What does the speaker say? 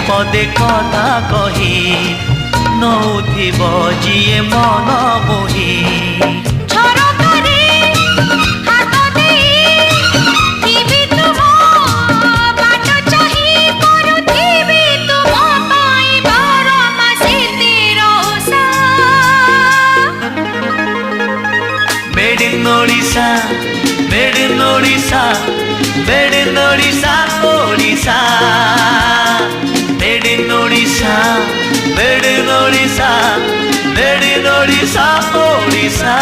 पदे कथा कही नौथिब जिए मन मोही Made in Odisha, made in Odisha, made in Odisha, Odisha. Made in Odisha, made in Odisha, made in Odisha, Odisha.